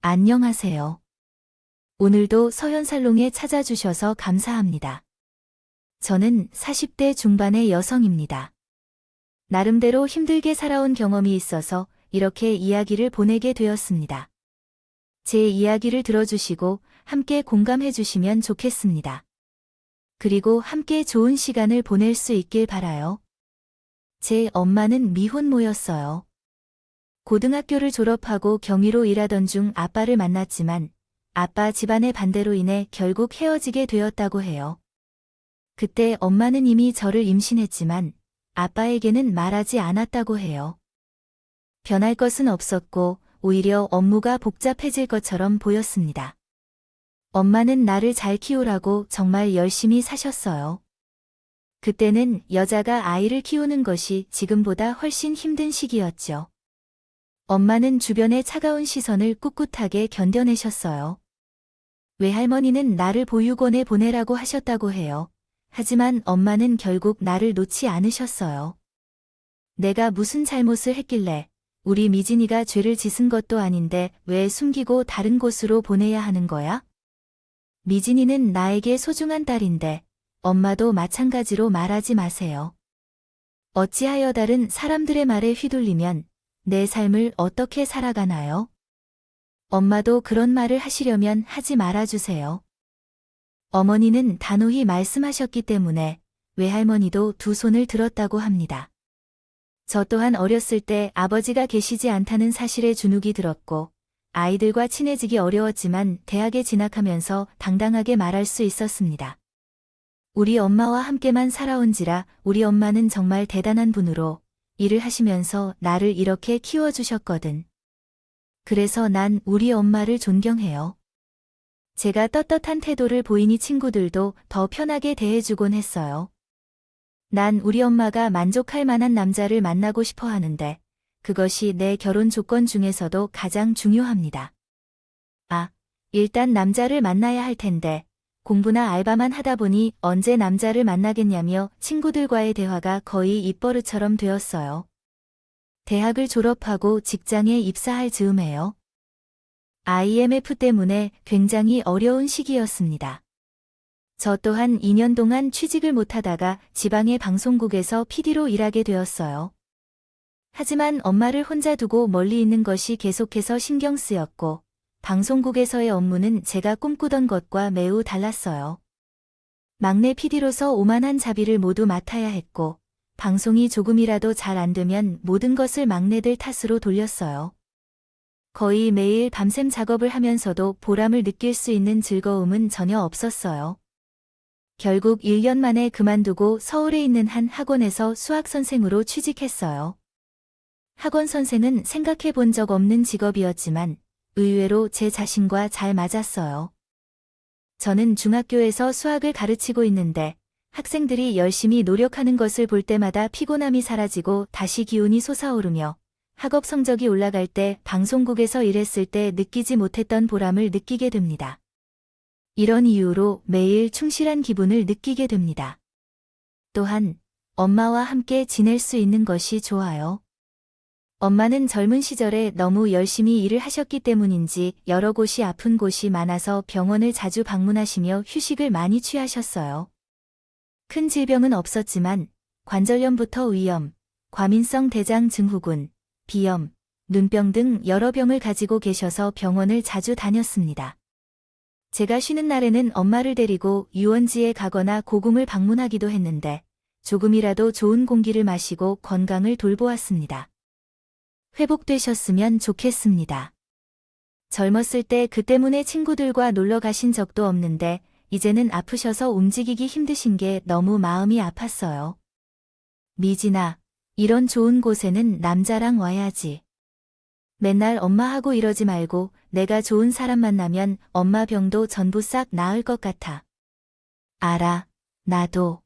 안녕하세요. 오늘도 서현살롱에 찾아주셔서 감사합니다. 저는 40대 중반의 여성입니다. 나름대로 힘들게 살아온 경험이 있어서 이렇게 이야기를 보내게 되었습니다. 제 이야기를 들어주시고 함께 공감해 주시면 좋겠습니다. 그리고 함께 좋은 시간을 보낼 수 있길 바라요. 제 엄마는 미혼모였어요. 고등학교를 졸업하고 경위로 일하던 중 아빠를 만났지만 아빠 집안의 반대로 인해 결국 헤어지게 되었다고 해요. 그때 엄마는 이미 저를 임신했지만 아빠에게는 말하지 않았다고 해요. 변할 것은 없었고 오히려 업무가 복잡해질 것처럼 보였습니다. 엄마는 나를 잘 키우라고 정말 열심히 사셨어요. 그때는 여자가 아이를 키우는 것이 지금보다 훨씬 힘든 시기였죠. 엄마는 주변의 차가운 시선을 꿋꿋하게 견뎌내셨어요. 외할머니는 나를 보육원에 보내라고 하셨다고 해요. 하지만 엄마는 결국 나를 놓지 않으셨어요. 내가 무슨 잘못을 했길래 우리 미진이가 죄를 짓은 것도 아닌데 왜 숨기고 다른 곳으로 보내야 하는 거야? 미진이는 나에게 소중한 딸인데 엄마도 마찬가지로 말하지 마세요. 어찌하여 다른 사람들의 말에 휘둘리면 내 삶을 어떻게 살아가나요? 엄마도 그런 말을 하시려면 하지 말아주세요. 어머니는 단호히 말씀하셨기 때문에 외할머니도 두 손을 들었다고 합니다. 저 또한 어렸을 때 아버지가 계시지 않다는 사실에 주눅이 들었고 아이들과 친해지기 어려웠지만 대학에 진학하면서 당당하게 말할 수 있었습니다. 우리 엄마와 함께만 살아온지라 우리 엄마는 정말 대단한 분으로 일을 하시면서 나를 이렇게 키워주셨거든. 그래서 난 우리 엄마를 존경해요. 제가 떳떳한 태도를 보이니 친구들도 더 편하게 대해주곤 했어요. 난 우리 엄마가 만족할 만한 남자를 만나고 싶어 하는데 그것이 내 결혼 조건 중에서도 가장 중요합니다. 일단 남자를 만나야 할 텐데 공부나 알바만 하다 보니 언제 남자를 만나겠냐며 친구들과의 대화가 거의 입버릇처럼 되었어요. 대학을 졸업하고 직장에 입사할 즈음에요. IMF 때문에 굉장히 어려운 시기였습니다. 저 또한 2년 동안 취직을 못하다가 지방의 방송국에서 PD로 일하게 되었어요. 하지만 엄마를 혼자 두고 멀리 있는 것이 계속해서 신경 쓰였고 방송국에서의 업무는 제가 꿈꾸던 것과 매우 달랐어요. 막내 PD로서 오만한 자비를 모두 맡아야 했고 방송이 조금이라도 잘 안 되면 모든 것을 막내들 탓으로 돌렸어요. 거의 매일 밤샘 작업을 하면서도 보람을 느낄 수 있는 즐거움은 전혀 없었어요. 결국 1년 만에 그만두고 서울에 있는 한 학원에서 수학 선생으로 취직했어요. 학원 선생은 생각해 본 적 없는 직업이었지만 의외로 제 자신과 잘 맞았어요. 저는 중학교에서 수학을 가르치고 있는데 학생들이 열심히 노력하는 것을 볼 때마다 피곤함이 사라지고 다시 기운이 솟아오르며 학업 성적이 올라갈 때 방송국에서 일했을 때 느끼지 못했던 보람을 느끼게 됩니다. 이런 이유로 매일 충실한 기분을 느끼게 됩니다. 또한 엄마와 함께 지낼 수 있는 것이 좋아요. 엄마는 젊은 시절에 너무 열심히 일을 하셨기 때문인지 여러 곳이 아픈 곳이 많아서 병원을 자주 방문하시며 휴식을 많이 취하셨어요. 큰 질병은 없었지만 관절염부터 위염, 과민성 대장 증후군, 비염, 눈병 등 여러 병을 가지고 계셔서 병원을 자주 다녔습니다. 제가 쉬는 날에는 엄마를 데리고 유원지에 가거나 고궁을 방문하기도 했는데 조금이라도 좋은 공기를 마시고 건강을 돌보았습니다. 회복되셨으면 좋겠습니다. 젊었을 때 그 때문에 친구들과 놀러 가신 적도 없는데 이제는 아프셔서 움직이기 힘드신 게 너무 마음이 아팠어요. 미진아, 이런 좋은 곳에는 남자랑 와야지. 맨날 엄마하고 이러지 말고 내가 좋은 사람 만나면 엄마 병도 전부 싹 나을 것 같아. 알아, 나도.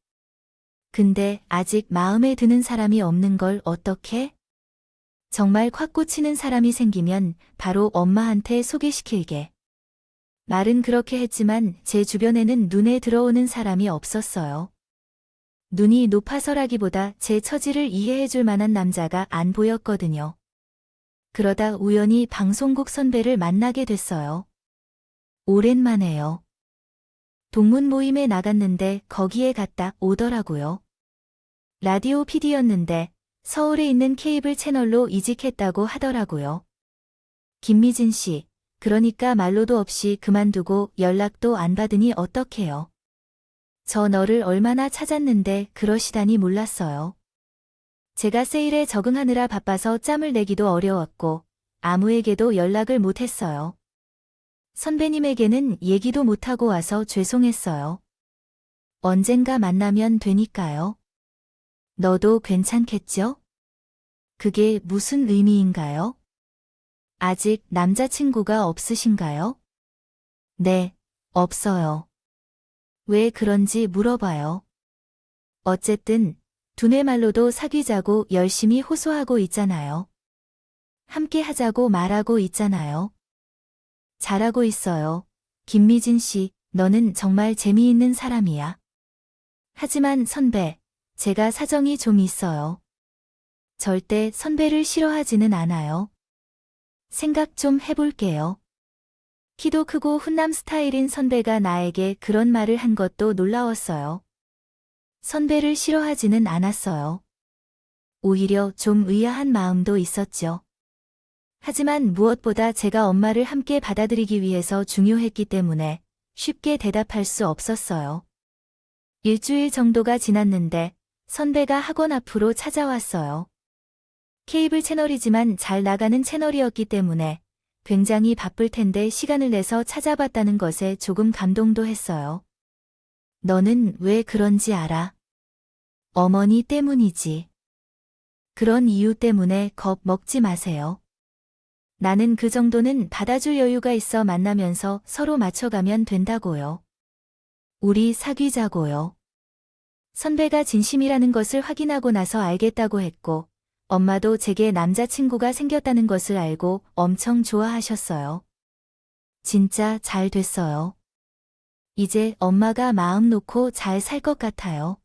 근데 아직 마음에 드는 사람이 없는 걸 어떡해? 정말 콱 꽂히는 사람이 생기면 바로 엄마한테 소개시킬게. 말은 그렇게 했지만 제 주변에는 눈에 들어오는 사람이 없었어요. 눈이 높아서라기보다 제 처지를 이해해줄 만한 남자가 안 보였거든요. 그러다 우연히 방송국 선배를 만나게 됐어요. 오랜만에요. 동문 모임에 나갔는데 거기에 갔다 오더라고요. 라디오 PD였는데 서울에 있는 케이블 채널로 이직했다고 하더라고요. 김미진 씨, 그러니까 말로도 없이 그만두고 연락도 안 받으니 어떡해요. 저 너를 얼마나 찾았는데 그러시다니 몰랐어요. 제가 세일에 적응하느라 바빠서 짬을 내기도 어려웠고 아무에게도 연락을 못했어요. 선배님에게는 얘기도 못하고 와서 죄송했어요. 언젠가 만나면 되니까요. 너도 괜찮겠죠? 그게 무슨 의미인가요? 아직 남자친구가 없으신가요? 네, 없어요. 왜 그런지 물어봐요. 어쨌든 두뇌 말로도 사귀자고 열심히 호소하고 있잖아요. 함께 하자고 말하고 있잖아요. 잘하고 있어요. 김미진 씨, 너는 정말 재미있는 사람이야. 하지만 선배, 제가 사정이 좀 있어요. 절대 선배를 싫어하지는 않아요. 생각 좀 해볼게요. 키도 크고 훈남 스타일인 선배가 나에게 그런 말을 한 것도 놀라웠어요. 선배를 싫어하지는 않았어요. 오히려 좀 의아한 마음도 있었죠. 하지만 무엇보다 제가 엄마를 함께 받아들이기 위해서 중요했기 때문에 쉽게 대답할 수 없었어요. 일주일 정도가 지났는데 선배가 학원 앞으로 찾아왔어요. 케이블 채널이지만 잘 나가는 채널이었기 때문에 굉장히 바쁠 텐데 시간을 내서 찾아봤다는 것에 조금 감동도 했어요. 너는 왜 그런지 알아? 어머니 때문이지. 그런 이유 때문에 겁 먹지 마세요. 나는 그 정도는 받아줄 여유가 있어 만나면서 서로 맞춰가면 된다고요. 우리 사귀자고요. 선배가 진심이라는 것을 확인하고 나서 알겠다고 했고, 엄마도 제게 남자친구가 생겼다는 것을 알고 엄청 좋아하셨어요. 진짜 잘 됐어요. 이제 엄마가 마음 놓고 잘 살 것 같아요.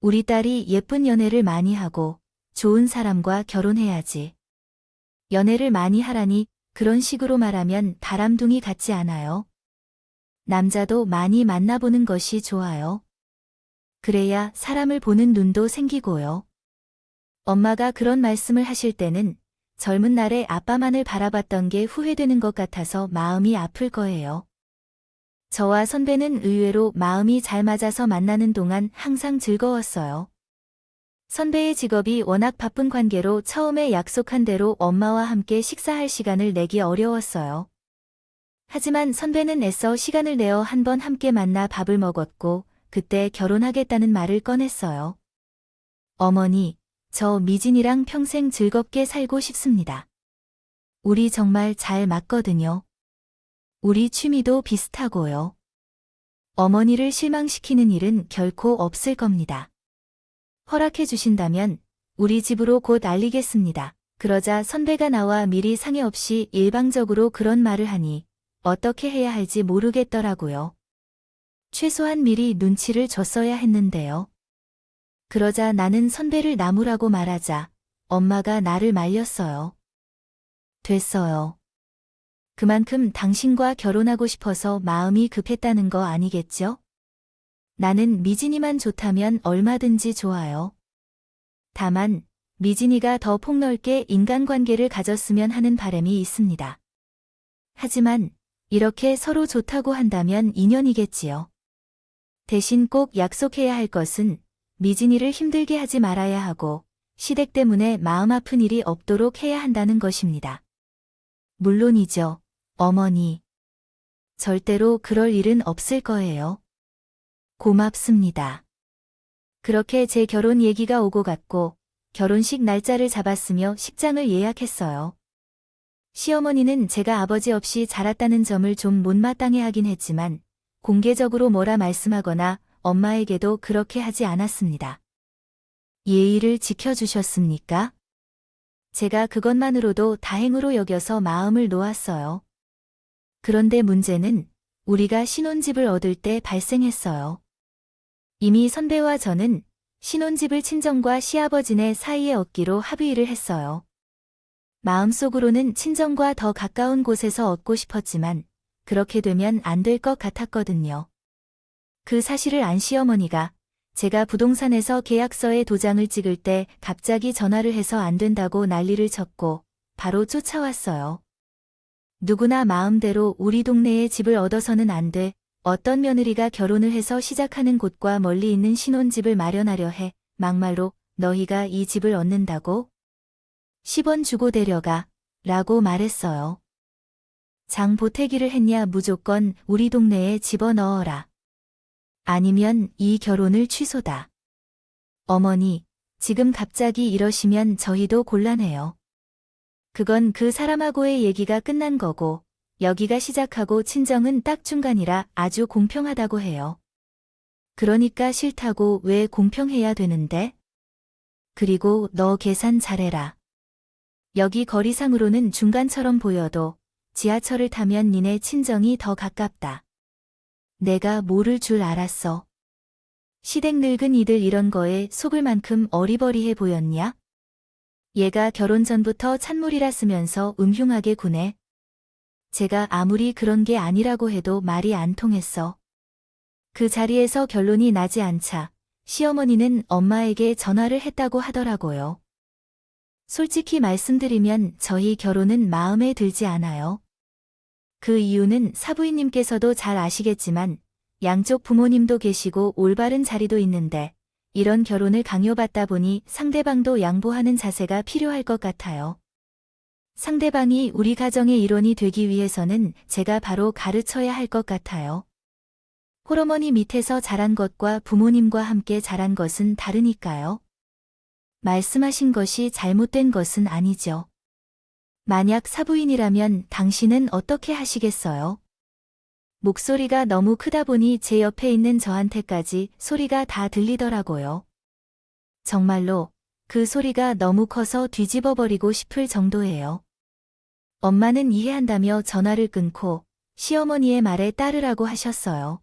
우리 딸이 예쁜 연애를 많이 하고 좋은 사람과 결혼해야지. 연애를 많이 하라니 그런 식으로 말하면 바람둥이 같지 않아요? 남자도 많이 만나보는 것이 좋아요. 그래야 사람을 보는 눈도 생기고요. 엄마가 그런 말씀을 하실 때는 젊은 날에 아빠만을 바라봤던 게 후회되는 것 같아서 마음이 아플 거예요. 저와 선배는 의외로 마음이 잘 맞아서 만나는 동안 항상 즐거웠어요. 선배의 직업이 워낙 바쁜 관계로 처음에 약속한 대로 엄마와 함께 식사할 시간을 내기 어려웠어요. 하지만 선배는 애써 시간을 내어 한 번 함께 만나 밥을 먹었고 그때 결혼하겠다는 말을 꺼냈어요. 어머니, 저 미진이랑 평생 즐겁게 살고 싶습니다. 우리 정말 잘 맞거든요. 우리 취미도 비슷하고요. 어머니를 실망시키는 일은 결코 없을 겁니다. 허락해 주신다면 우리 집으로 곧 알리겠습니다. 그러자 선배가 나와 미리 상의 없이 일방적으로 그런 말을 하니 어떻게 해야 할지 모르겠더라고요. 최소한 미리 눈치를 줬어야 했는데요. 그러자 나는 선배를 나무라고 말하자 엄마가 나를 말렸어요. 됐어요. 그만큼 당신과 결혼하고 싶어서 마음이 급했다는 거 아니겠죠? 나는 미진이만 좋다면 얼마든지 좋아요. 다만 미진이가 더 폭넓게 인간관계를 가졌으면 하는 바람이 있습니다. 하지만 이렇게 서로 좋다고 한다면 인연이겠지요. 대신 꼭 약속해야 할 것은 미진이를 힘들게 하지 말아야 하고 시댁 때문에 마음 아픈 일이 없도록 해야 한다는 것입니다. 물론이죠, 어머니. 절대로 그럴 일은 없을 거예요. 고맙습니다. 그렇게 제 결혼 얘기가 오고 갔고 결혼식 날짜를 잡았으며 식장을 예약했어요. 시어머니는 제가 아버지 없이 자랐다는 점을 좀 못마땅해 하긴 했지만 공개적으로 뭐라 말씀하거나 엄마에게도 그렇게 하지 않았습니다. 예의를 지켜주셨습니까? 제가 그것만으로도 다행으로 여겨서 마음을 놓았어요. 그런데 문제는 우리가 신혼집을 얻을 때 발생했어요. 이미 선배와 저는 신혼집을 친정과 시아버지네 사이에 얻기로 합의를 했어요. 마음속으로는 친정과 더 가까운 곳에서 얻고 싶었지만 그렇게 되면 안 될 것 같았거든요. 그 사실을 안 시어머니가 제가 부동산에서 계약서에 도장을 찍을 때 갑자기 전화를 해서 안 된다고 난리를 쳤고 바로 쫓아왔어요. 누구나 마음대로 우리 동네에 집을 얻어서는 안 돼. 어떤 며느리가 결혼을 해서 시작하는 곳과 멀리 있는 신혼집을 마련하려 해. 막말로 너희가 이 집을 얻는다고? 10원 주고 데려가 라고 말했어요. 장 보태기를 했냐 무조건 우리 동네에 집어넣어라. 아니면 이 결혼을 취소다. 어머니, 지금 갑자기 이러시면 저희도 곤란해요. 그건 그 사람하고의 얘기가 끝난 거고 여기가 시작하고 친정은 딱 중간이라 아주 공평하다고 해요. 그러니까 싫다고 왜 공평해야 되는데? 그리고 너 계산 잘해라. 여기 거리상으로는 중간처럼 보여도 지하철을 타면 니네 친정이 더 가깝다. 내가 모를 줄 알았어. 시댁 늙은 이들 이런 거에 속을 만큼 어리버리해 보였냐? 얘가 결혼 전부터 찬물이라 쓰면서 음흉하게 구네. 제가 아무리 그런 게 아니라고 해도 말이 안 통했어. 그 자리에서 결론이 나지 않자 시어머니는 엄마에게 전화를 했다고 하더라고요. 솔직히 말씀드리면 저희 결혼은 마음에 들지 않아요. 그 이유는 사부인님께서도 잘 아시겠지만 양쪽 부모님도 계시고 올바른 자리도 있는데 이런 결혼을 강요받다 보니 상대방도 양보하는 자세가 필요할 것 같아요. 상대방이 우리 가정의 일원이 되기 위해서는 제가 바로 가르쳐야 할 것 같아요. 홀어머니 밑에서 자란 것과 부모님과 함께 자란 것은 다르니까요. 말씀하신 것이 잘못된 것은 아니죠. 만약 사부인이라면 당신은 어떻게 하시겠어요? 목소리가 너무 크다 보니 제 옆에 있는 저한테까지 소리가 다 들리더라고요. 정말로 그 소리가 너무 커서 뒤집어버리고 싶을 정도예요. 엄마는 이해한다며 전화를 끊고 시어머니의 말에 따르라고 하셨어요.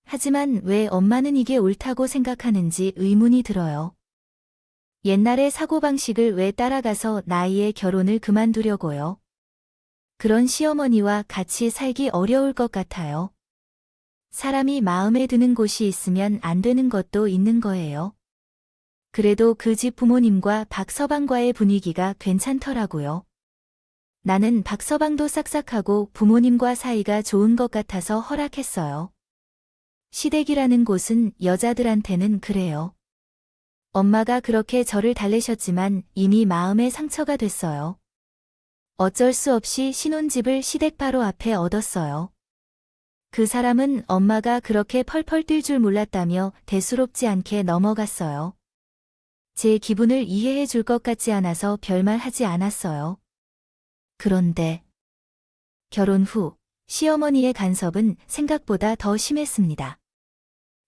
하지만 왜 엄마는 이게 옳다고 생각하는지 의문이 들어요. 옛날의 사고방식을 왜 따라가서 나이에 결혼을 그만두려고요? 그런 시어머니와 같이 살기 어려울 것 같아요. 사람이 마음에 드는 곳이 있으면 안 되는 것도 있는 거예요. 그래도 그 집 부모님과 박서방과의 분위기가 괜찮더라고요. 나는 박서방도 싹싹하고 부모님과 사이가 좋은 것 같아서 허락했어요. 시댁이라는 곳은 여자들한테는 그래요. 엄마가 그렇게 저를 달래셨지만 이미 마음에 상처가 됐어요. 어쩔 수 없이 신혼집을 시댁 바로 앞에 얻었어요. 그 사람은 엄마가 그렇게 펄펄 뛸 줄 몰랐다며 대수롭지 않게 넘어갔어요. 제 기분을 이해해 줄 것 같지 않아서 별말 하지 않았어요. 그런데 결혼 후 시어머니의 간섭은 생각보다 더 심했습니다.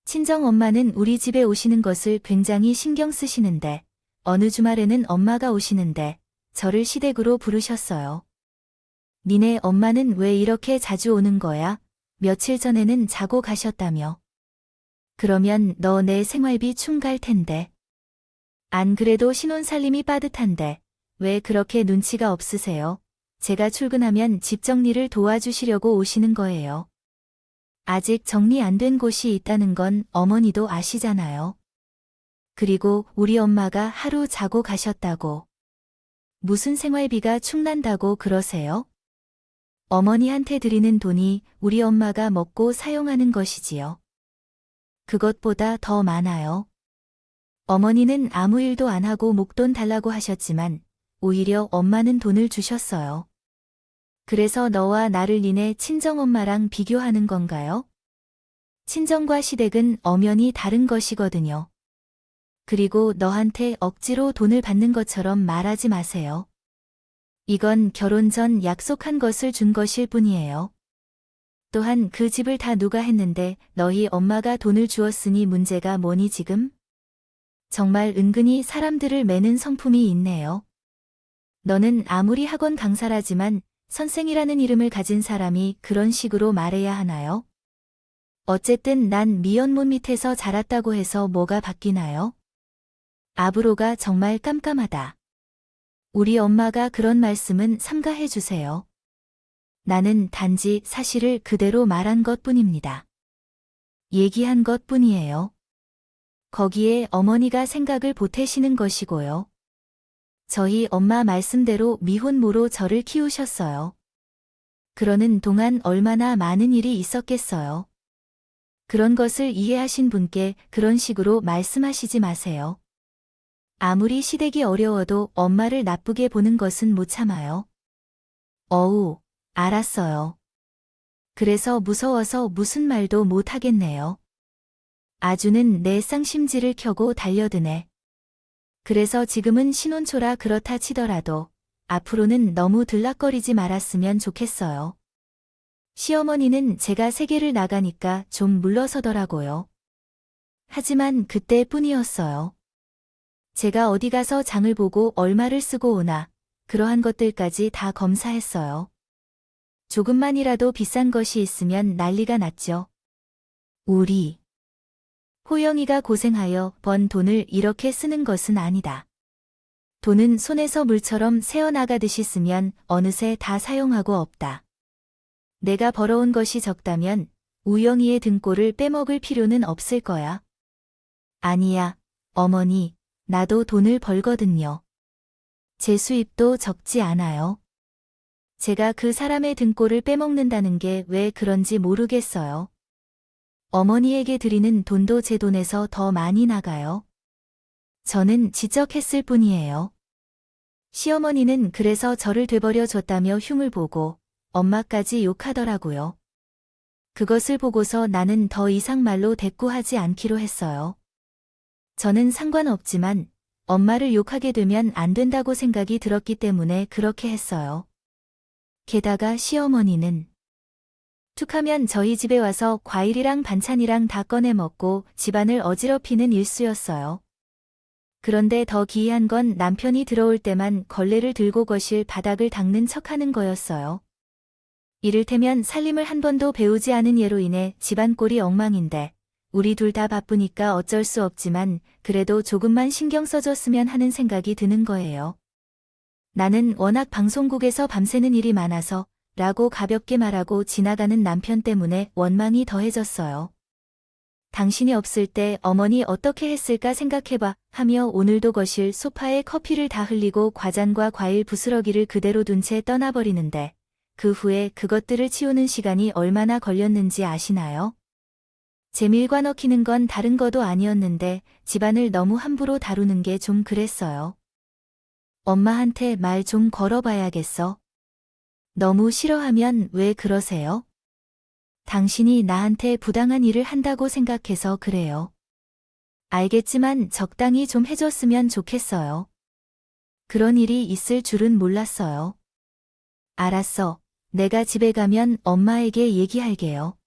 친정엄마는 우리 집에 오시는 것을 굉장히 신경 쓰시는데 어느 주말에는 엄마가 오시는데 저를 시댁으로 부르셨어요. 니네 엄마는 왜 이렇게 자주 오는 거야? 며칠 전에는 자고 가셨다며. 그러면 너 내 생활비 충갈 텐데. 안 그래도 신혼살림이 빠듯한데 왜 그렇게 눈치가 없으세요? 제가 출근하면 집 정리를 도와주시려고 오시는 거예요. 아직 정리 안 된 곳이 있다는 건 어머니도 아시잖아요. 그리고 우리 엄마가 하루 자고 가셨다고. 무슨 생활비가 충난다고 그러세요? 어머니한테 드리는 돈이 우리 엄마가 먹고 사용하는 것이지요. 그것보다 더 많아요. 어머니는 아무 일도 안 하고 목돈 달라고 하셨지만 오히려 엄마는 돈을 주셨어요. 그래서 너와 나를 니네 친정엄마랑 비교하는 건가요? 친정과 시댁은 엄연히 다른 것이거든요. 그리고 너한테 억지로 돈을 받는 것처럼 말하지 마세요. 이건 결혼 전 약속한 것을 준 것일 뿐이에요. 또한 그 집을 다 누가 했는데 너희 엄마가 돈을 주었으니 문제가 뭐니 지금? 정말 은근히 사람들을 매는 성품이 있네요. 너는 아무리 학원 강사라지만 선생이라는 이름을 가진 사람이 그런 식으로 말해야 하나요? 어쨌든 난 미연못 밑에서 자랐다고 해서 뭐가 바뀌나요? 아브로가 정말 깜깜하다. 우리 엄마가 그런 말씀은 삼가해 주세요. 나는 단지 사실을 그대로 말한 것뿐입니다. 얘기한 것뿐이에요. 거기에 어머니가 생각을 보태시는 것이고요. 저희 엄마 말씀대로 미혼모로 저를 키우셨어요. 그러는 동안 얼마나 많은 일이 있었겠어요. 그런 것을 이해하신 분께 그런 식으로 말씀하시지 마세요. 아무리 시댁이 어려워도 엄마를 나쁘게 보는 것은 못 참아요. 어우, 알았어요. 그래서 무서워서 무슨 말도 못 하겠네요. 아주는 내 쌍심지를 켜고 달려드네. 그래서 지금은 신혼초라 그렇다 치더라도 앞으로는 너무 들락거리지 말았으면 좋겠어요. 시어머니는 제가 세계를 나가니까 좀 물러서더라고요. 하지만 그때뿐이었어요. 제가 어디 가서 장을 보고 얼마를 쓰고 오나 그러한 것들까지 다 검사했어요. 조금만이라도 비싼 것이 있으면 난리가 났죠. 우리 호영이가 고생하여 번 돈을 이렇게 쓰는 것은 아니다. 돈은 손에서 물처럼 새어나가듯이 쓰면 어느새 다 사용하고 없다. 내가 벌어온 것이 적다면 우영이의 등골을 빼먹을 필요는 없을 거야. 아니야, 어머니, 나도 돈을 벌거든요. 제 수입도 적지 않아요. 제가 그 사람의 등골을 빼먹는다는 게 왜 그런지 모르겠어요. 어머니에게 드리는 돈도 제 돈에서 더 많이 나가요. 저는 지적했을 뿐이에요. 시어머니는 그래서 저를 되버려 줬다며 흉을 보고 엄마까지 욕하더라고요. 그것을 보고서 나는 더 이상 말로 대꾸하지 않기로 했어요. 저는 상관없지만 엄마를 욕하게 되면 안 된다고 생각이 들었기 때문에 그렇게 했어요. 게다가 시어머니는 툭하면 저희 집에 와서 과일이랑 반찬이랑 다 꺼내 먹고 집안을 어지럽히는 일수였어요. 그런데 더 기이한 건 남편이 들어올 때만 걸레를 들고 거실 바닥을 닦는 척하는 거였어요. 이를테면 살림을 한 번도 배우지 않은 예로 인해 집안 꼴이 엉망인데 우리 둘 다 바쁘니까 어쩔 수 없지만 그래도 조금만 신경 써줬으면 하는 생각이 드는 거예요. 나는 워낙 방송국에서 밤새는 일이 많아서 라고 가볍게 말하고 지나가는 남편 때문에 원망이 더해졌어요. 당신이 없을 때 어머니 어떻게 했을까 생각해봐 하며 오늘도 거실 소파에 커피를 다 흘리고 과잔과 과일 부스러기를 그대로 둔 채 떠나버리는데 그 후에 그것들을 치우는 시간이 얼마나 걸렸는지 아시나요? 제 밀과 넣기는 건 다른 거도 아니었는데 집안을 너무 함부로 다루는 게 좀 그랬어요. 엄마한테 말 좀 걸어봐야겠어. 너무 싫어하면 왜 그러세요? 당신이 나한테 부당한 일을 한다고 생각해서 그래요. 알겠지만 적당히 좀 해줬으면 좋겠어요. 그런 일이 있을 줄은 몰랐어요. 알았어. 내가 집에 가면 엄마에게 얘기할게요.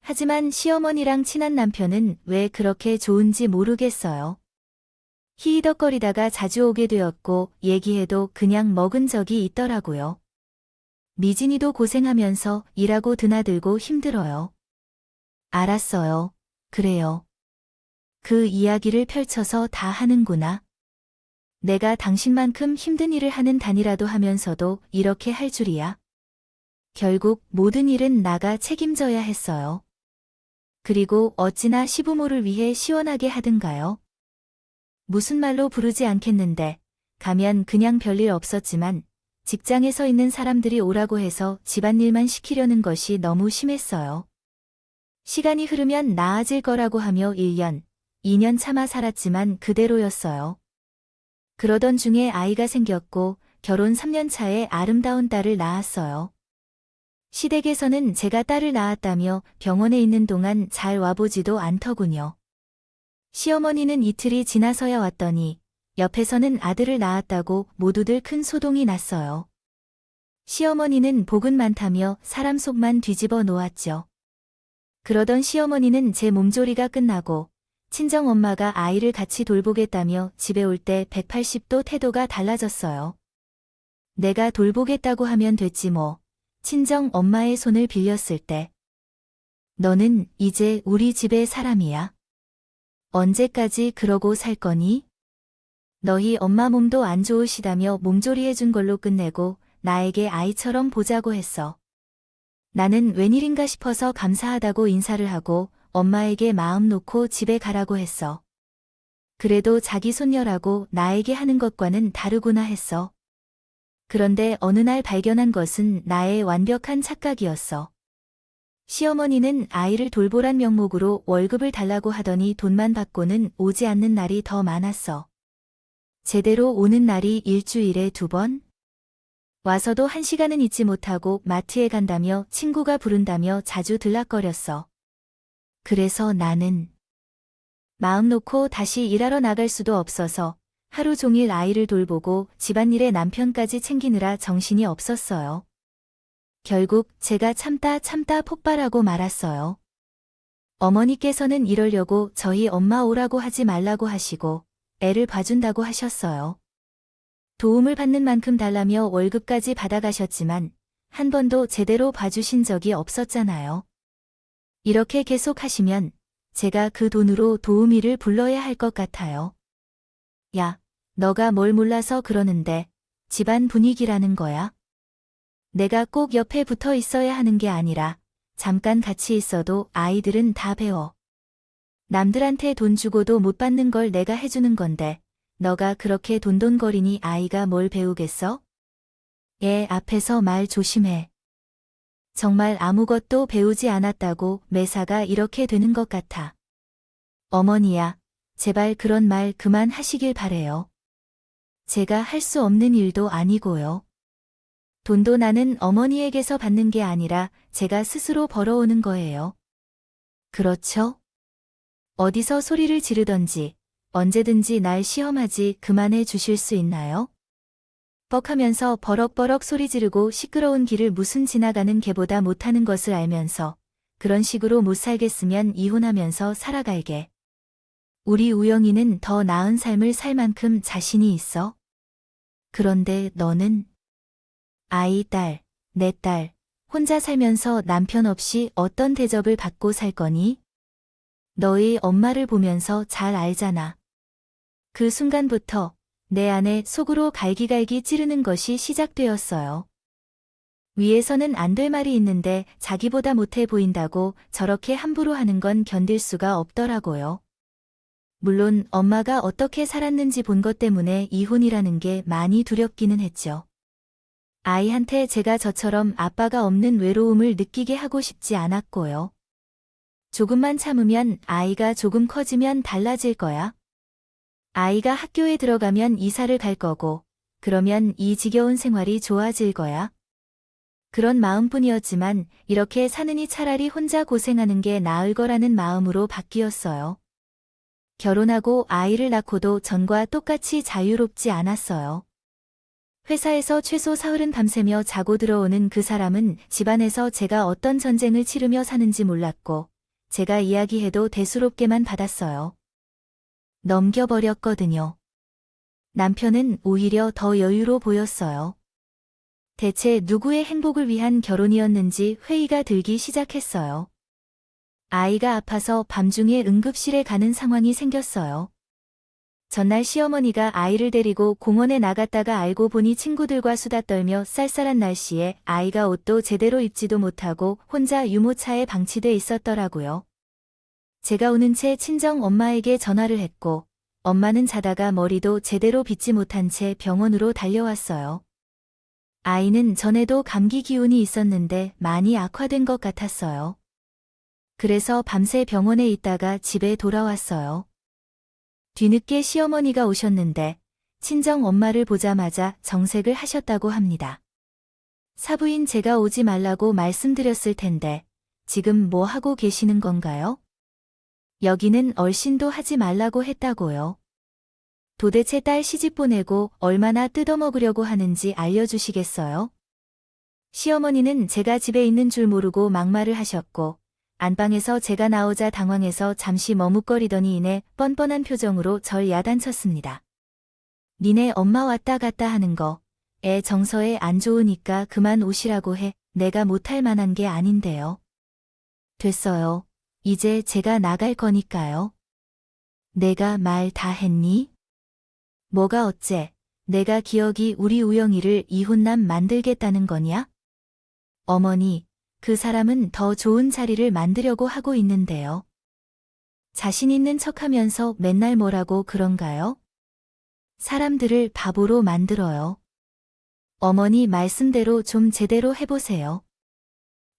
하지만 시어머니랑 친한 남편은 왜 그렇게 좋은지 모르겠어요. 히히덕거리다가 자주 오게 되었고 얘기해도 그냥 먹은 적이 있더라고요. 미진이도 고생하면서 일하고 드나들고 힘들어요. 알았어요. 그래요. 그 이야기를 펼쳐서 다 하는구나. 내가 당신만큼 힘든 일을 하는 단이라도 하면서도 이렇게 할 줄이야. 결국 모든 일은 나가 책임져야 했어요. 그리고 어찌나 시부모를 위해 시원하게 하든가요? 무슨 말로 부르지 않겠는데 가면 그냥 별일 없었지만 직장에 서 있는 사람들이 오라고 해서 집안일만 시키려는 것이 너무 심했어요. 시간이 흐르면 나아질 거라고 하며 1년, 2년 참아 살았지만 그대로였어요. 그러던 중에 아이가 생겼고 결혼 3년 차에 아름다운 딸을 낳았어요. 시댁에서는 제가 딸을 낳았다며 병원에 있는 동안 잘 와보지도 않더군요. 시어머니는 이틀이 지나서야 왔더니 옆에서는 아들을 낳았다고 모두들 큰 소동이 났어요. 시어머니는 복은 많다며 사람 속만 뒤집어 놓았죠. 그러던 시어머니는 제 몸조리가 끝나고 친정엄마가 아이를 같이 돌보겠다며 집에 올 때 180도 태도가 달라졌어요. 내가 돌보겠다고 하면 됐지 뭐. 친정엄마의 손을 빌렸을 때. 너는 이제 우리 집의 사람이야. 언제까지 그러고 살 거니? 너희 엄마 몸도 안 좋으시다며 몸조리 해준 걸로 끝내고 나에게 아이처럼 보자고 했어. 나는 웬일인가 싶어서 감사하다고 인사를 하고 엄마에게 마음 놓고 집에 가라고 했어. 그래도 자기 손녀라고 나에게 하는 것과는 다르구나 했어. 그런데 어느 날 발견한 것은 나의 완벽한 착각이었어. 시어머니는 아이를 돌보란 명목으로 월급을 달라고 하더니 돈만 받고는 오지 않는 날이 더 많았어. 제대로 오는 날이 일주일에 2번? 와서도 1시간은 있지 못하고 마트에 간다며 친구가 부른다며 자주 들락거렸어. 그래서 나는 마음 놓고 다시 일하러 나갈 수도 없어서 하루 종일 아이를 돌보고 집안일에 남편까지 챙기느라 정신이 없었어요. 결국 제가 참다 폭발하고 말았어요. 어머니께서는 이러려고 저희 엄마 오라고 하지 말라고 하시고 애를 봐준다고 하셨어요. 도움을 받는 만큼 달라며 월급까지 받아가셨지만 한 번도 제대로 봐주신 적이 없었잖아요. 이렇게 계속 하시면 제가 그 돈으로 도우미를 불러야 할 것 같아요. 야, 너가 뭘 몰라서 그러는데 집안 분위기라는 거야? 내가 꼭 옆에 붙어 있어야 하는 게 아니라 잠깐 같이 있어도 아이들은 다 배워. 남들한테 돈 주고도 못 받는 걸 내가 해주는 건데 너가 그렇게 돈돈거리니 아이가 뭘 배우겠어? 애 앞에서 말 조심해. 정말 아무것도 배우지 않았다고 매사가 이렇게 되는 것 같아. 어머니야, 제발 그런 말 그만 하시길 바래요. 제가 할 수 없는 일도 아니고요. 돈도 나는 어머니에게서 받는 게 아니라 제가 스스로 벌어오는 거예요. 그렇죠? 어디서 소리를 지르던지 언제든지 날 시험하지 그만해 주실 수 있나요? 뻑하면서 버럭버럭 소리 지르고 시끄러운 길을 무슨 지나가는 개보다 못하는 것을 알면서 그런 식으로 못 살겠으면 이혼하면서 살아갈게. 우리 우영이는 더 나은 삶을 살 만큼 자신이 있어. 그런데 너는 아이, 내 딸, 혼자 살면서 남편 없이 어떤 대접을 받고 살 거니? 너희 엄마를 보면서 잘 알잖아. 그 순간부터 내 안에 속으로 갈기갈기 찌르는 것이 시작되었어요. 위에서는 안 될 말이 있는데 자기보다 못해 보인다고 저렇게 함부로 하는 건 견딜 수가 없더라고요. 물론 엄마가 어떻게 살았는지 본 것 때문에 이혼이라는 게 많이 두렵기는 했죠. 아이한테 제가 저처럼 아빠가 없는 외로움을 느끼게 하고 싶지 않았고요. 조금만 참으면 아이가 조금 커지면 달라질 거야. 아이가 학교에 들어가면 이사를 갈 거고, 그러면 이 지겨운 생활이 좋아질 거야. 그런 마음뿐이었지만 이렇게 사느니 차라리 혼자 고생하는 게 나을 거라는 마음으로 바뀌었어요. 결혼하고 아이를 낳고도 전과 똑같이 자유롭지 않았어요. 회사에서 최소 사흘은 밤새며 자고 들어오는 그 사람은 집안에서 제가 어떤 전쟁을 치르며 사는지 몰랐고, 제가 이야기해도 대수롭게만 받았어요. 넘겨버렸거든요. 남편은 오히려 더 여유로 보였어요. 대체 누구의 행복을 위한 결혼이었는지 회의가 들기 시작했어요. 아이가 아파서 밤중에 응급실에 가는 상황이 생겼어요. 전날 시어머니가 아이를 데리고 공원에 나갔다가 알고 보니 친구들과 수다 떨며 쌀쌀한 날씨에 아이가 옷도 제대로 입지도 못하고 혼자 유모차에 방치돼 있었더라고요. 제가 우는 채 친정 엄마에게 전화를 했고 엄마는 자다가 머리도 제대로 빗지 못한 채 병원으로 달려왔어요. 아이는 전에도 감기 기운이 있었는데 많이 악화된 것 같았어요. 그래서 밤새 병원에 있다가 집에 돌아왔어요. 뒤늦게 시어머니가 오셨는데 친정 엄마를 보자마자 정색을 하셨다고 합니다. 사부인 제가 오지 말라고 말씀드렸을 텐데 지금 뭐 하고 계시는 건가요? 여기는 얼씬도 하지 말라고 했다고요. 도대체 딸 시집 보내고 얼마나 뜯어먹으려고 하는지 알려주시겠어요? 시어머니는 제가 집에 있는 줄 모르고 막말을 하셨고 안방에서 제가 나오자 당황해서 잠시 머뭇거리더니 이내 뻔뻔한 표정으로 절 야단쳤습니다. 니네 엄마 왔다 갔다 하는 거, 애 정서에 안 좋으니까 그만 오시라고 해. 내가 못할 만한 게 아닌데요. 됐어요. 이제 제가 나갈 거니까요. 내가 말 다 했니? 뭐가 어째? 내가 기억이 우리 우영이를 이혼남 만들겠다는 거냐? 어머니, 그 사람은 더 좋은 자리를 만들려고 하고 있는데요. 자신 있는 척하면서 맨날 뭐라고 그런가요? 사람들을 바보로 만들어요. 어머니 말씀대로 좀 제대로 해보세요.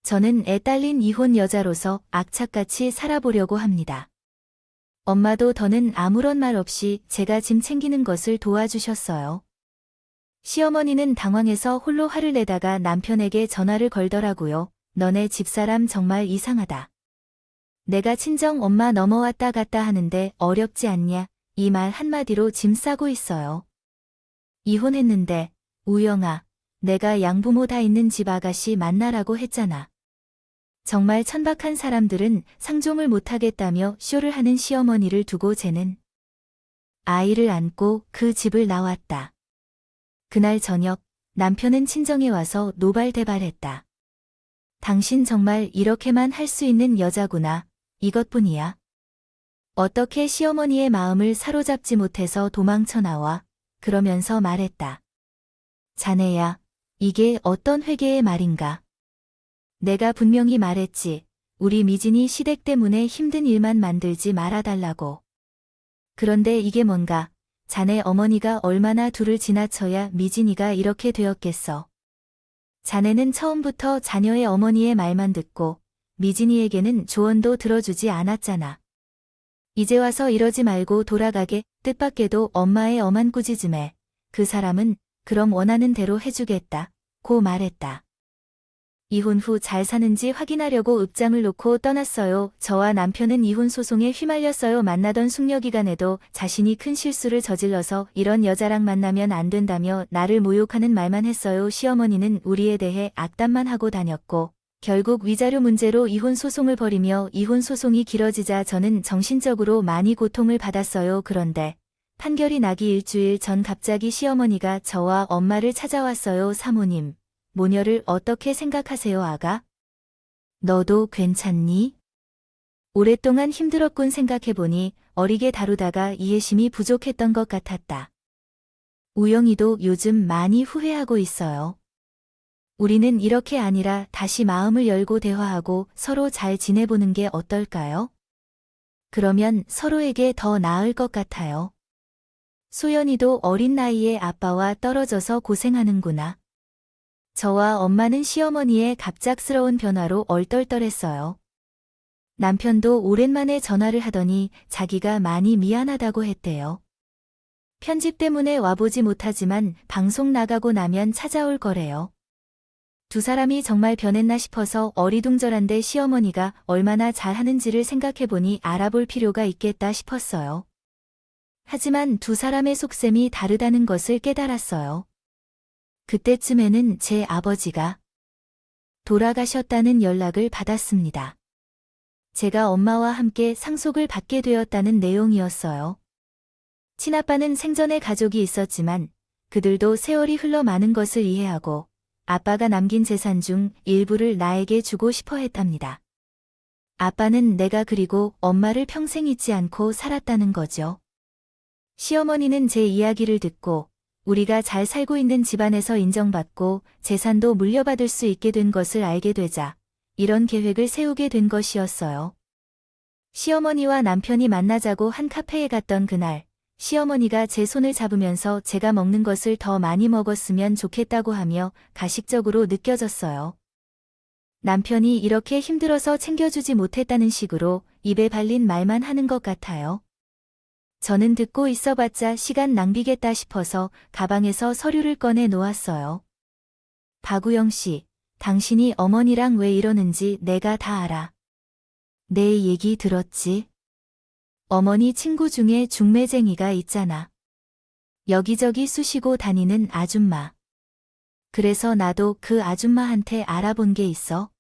저는 애 딸린 이혼 여자로서 악착같이 살아보려고 합니다. 엄마도 더는 아무런 말 없이 제가 짐 챙기는 것을 도와주셨어요. 시어머니는 당황해서 홀로 화를 내다가 남편에게 전화를 걸더라고요. 너네 집사람 정말 이상하다. 내가 친정 엄마 넘어왔다 갔다 하는데 어렵지 않냐? 이 말 한마디로 짐 싸고 있어요. 이혼했는데, 우영아, 내가 양부모 다 있는 집 아가씨 만나라고 했잖아. 정말 천박한 사람들은 상종을 못하겠다며 쇼를 하는 시어머니를 두고 쟤는 아이를 안고 그 집을 나왔다. 그날 저녁 남편은 친정에 와서 노발대발했다. 당신 정말 이렇게만 할 수 있는 여자구나. 이것뿐이야. 어떻게 시어머니의 마음을 사로잡지 못해서 도망쳐 나와. 그러면서 말했다. 자네야, 이게 어떤 회개의 말인가. 내가 분명히 말했지. 우리 미진이 시댁 때문에 힘든 일만 만들지 말아달라고. 그런데 이게 뭔가. 자네 어머니가 얼마나 둘을 지나쳐야 미진이가 이렇게 되었겠어. 자네는 처음부터 자녀의 어머니의 말만 듣고 미진이에게는 조언도 들어주지 않았잖아. 이제 와서 이러지 말고 돌아가게. 뜻밖에도 엄마의 엄한 꾸짖음에 그 사람은 그럼 원하는 대로 해주겠다 고 말했다. 이혼 후 잘 사는지 확인하려고 읍장을 놓고 떠났어요. 저와 남편은 이혼 소송에 휘말렸어요. 만나던 숙려 기간에도 자신이 큰 실수를 저질러서 이런 여자랑 만나면 안 된다며 나를 모욕하는 말만 했어요. 시어머니는 우리에 대해 악담만 하고 다녔고 결국 위자료 문제로 이혼 소송을 벌이며 이혼 소송이 길어지자 저는 정신적으로 많이 고통을 받았어요. 그런데 판결이 나기 일주일 전 갑자기 시어머니가 저와 엄마를 찾아왔어요. 사모님. 모녀를 어떻게 생각하세요, 아가? 너도 괜찮니? 오랫동안 힘들었군. 생각해보니 어리게 다루다가 이해심이 부족했던 것 같았다. 우영이도 요즘 많이 후회하고 있어요. 우리는 이렇게 아니라 다시 마음을 열고 대화하고 서로 잘 지내보는 게 어떨까요? 그러면 서로에게 더 나을 것 같아요. 소연이도 어린 나이에 아빠와 떨어져서 고생하는구나. 저와 엄마는 시어머니의 갑작스러운 변화로 얼떨떨했어요. 남편도 오랜만에 전화를 하더니 자기가 많이 미안하다고 했대요. 편집 때문에 와보지 못하지만 방송 나가고 나면 찾아올 거래요. 두 사람이 정말 변했나 싶어서 어리둥절한데 시어머니가 얼마나 잘하는지를 생각해보니 알아볼 필요가 있겠다 싶었어요. 하지만 두 사람의 속셈이 다르다는 것을 깨달았어요. 그때쯤에는 제 아버지가 돌아가셨다는 연락을 받았습니다. 제가 엄마와 함께 상속을 받게 되었다는 내용이었어요. 친아빠는 생전에 가족이 있었지만 그들도 세월이 흘러 많은 것을 이해하고 아빠가 남긴 재산 중 일부를 나에게 주고 싶어 했답니다. 아빠는 내가 그리고 엄마를 평생 잊지 않고 살았다는 거죠. 시어머니는 제 이야기를 듣고 우리가 잘 살고 있는 집안에서 인정받고 재산도 물려받을 수 있게 된 것을 알게 되자 이런 계획을 세우게 된 것이었어요. 시어머니와 남편이 만나자고 한 카페에 갔던 그날, 시어머니가 제 손을 잡으면서 제가 먹는 것을 더 많이 먹었으면 좋겠다고 하며 가식적으로 느껴졌어요. 남편이 이렇게 힘들어서 챙겨주지 못했다는 식으로 입에 발린 말만 하는 것 같아요. 저는 듣고 있어봤자 시간 낭비겠다 싶어서 가방에서 서류를 꺼내 놓았어요. 박우영 씨, 당신이 어머니랑 왜 이러는지 내가 다 알아. 내 얘기 들었지? 어머니 친구 중에 중매쟁이가 있잖아. 여기저기 쑤시고 다니는 아줌마. 그래서 나도 그 아줌마한테 알아본 게 있어.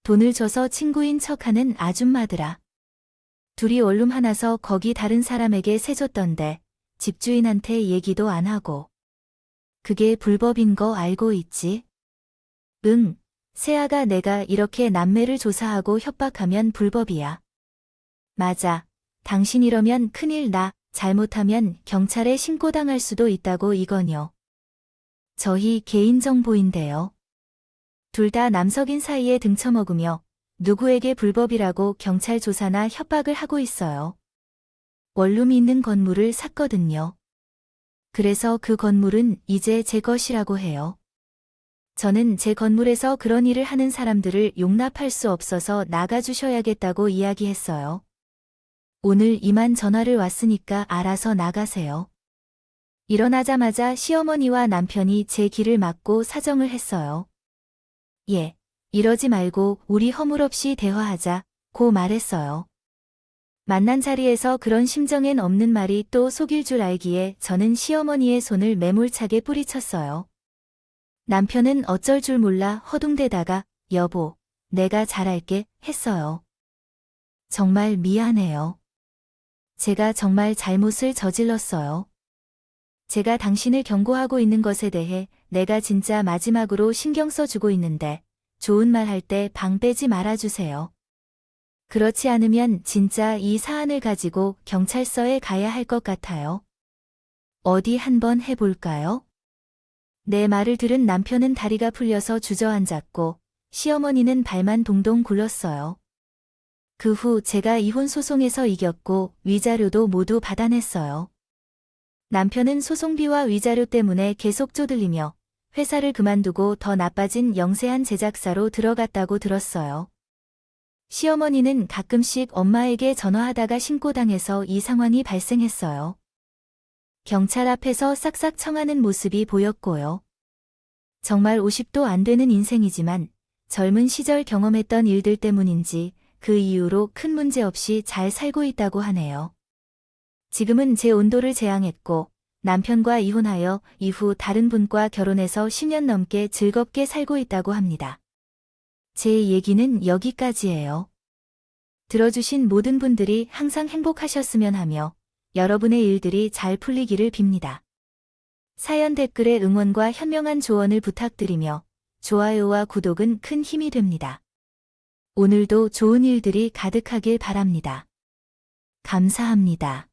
돈을 줘서 친구인 척하는 아줌마더라. 둘이 원룸 하나서 거기 다른 사람에게 세줬던데 집주인한테 얘기도 안 하고. 그게 불법인 거 알고 있지? 응, 세아가 내가 이렇게 남매를 조사하고 협박하면 불법이야. 맞아. 당신 이러면 큰일 나. 잘못하면 경찰에 신고당할 수도 있다고 이거요. 저희 개인정보인데요. 둘 다 남석인 사이에 등쳐먹으며 누구에게 불법이라고 경찰 조사나 협박을 하고 있어요. 원룸이 있는 건물을 샀거든요. 그래서 그 건물은 이제 제 것이라고 해요. 저는 제 건물에서 그런 일을 하는 사람들을 용납할 수 없어서 나가주셔야겠다고 이야기했어요. 오늘 이만 전화를 왔으니까 알아서 나가세요. 일어나자마자 시어머니와 남편이 제 길을 막고 사정을 했어요. 예, 이러지 말고 우리 허물없이 대화하자고 말했어요. 만난 자리에서 그런 심정엔 없는 말이 또 속일 줄 알기에 저는 시어머니의 손을 매몰차게 뿌리쳤어요. 남편은 어쩔 줄 몰라 허둥대다가 여보, 내가 잘할게 했어요. 정말 미안해요. 제가 정말 잘못을 저질렀어요. 제가 당신을 경고하고 있는 것에 대해 내가 진짜 마지막으로 신경 써주고 있는데 좋은 말 할 때 방 빼지 말아주세요. 그렇지 않으면 진짜 이 사안을 가지고 경찰서에 가야 할 것 같아요. 어디 한번 해볼까요? 내 말을 들은 남편은 다리가 풀려서 주저앉았고 시어머니는 발만 동동 굴렀어요. 그 후 제가 이혼 소송에서 이겼고 위자료도 모두 받아냈어요. 남편은 소송비와 위자료 때문에 계속 쪼들리며 회사를 그만두고 더 나빠진 영세한 제작사로 들어갔다고 들었어요. 시어머니는 가끔씩 엄마에게 전화하다가 신고당해서 이 상황이 발생했어요. 경찰 앞에서 싹싹 청하는 모습이 보였고요. 정말 50도 안 되는 인생이지만 젊은 시절 경험했던 일들 때문인지 그 이후로 큰 문제 없이 잘 살고 있다고 하네요. 지금은 제 온도를 재앙했고 남편과 이혼하여 이후 다른 분과 결혼해서 10년 넘게 즐겁게 살고 있다고 합니다. 제 얘기는 여기까지예요. 들어주신 모든 분들이 항상 행복하셨으면 하며 여러분의 일들이 잘 풀리기를 빕니다. 사연 댓글에 응원과 현명한 조언을 부탁드리며 좋아요와 구독은 큰 힘이 됩니다. 오늘도 좋은 일들이 가득하길 바랍니다. 감사합니다.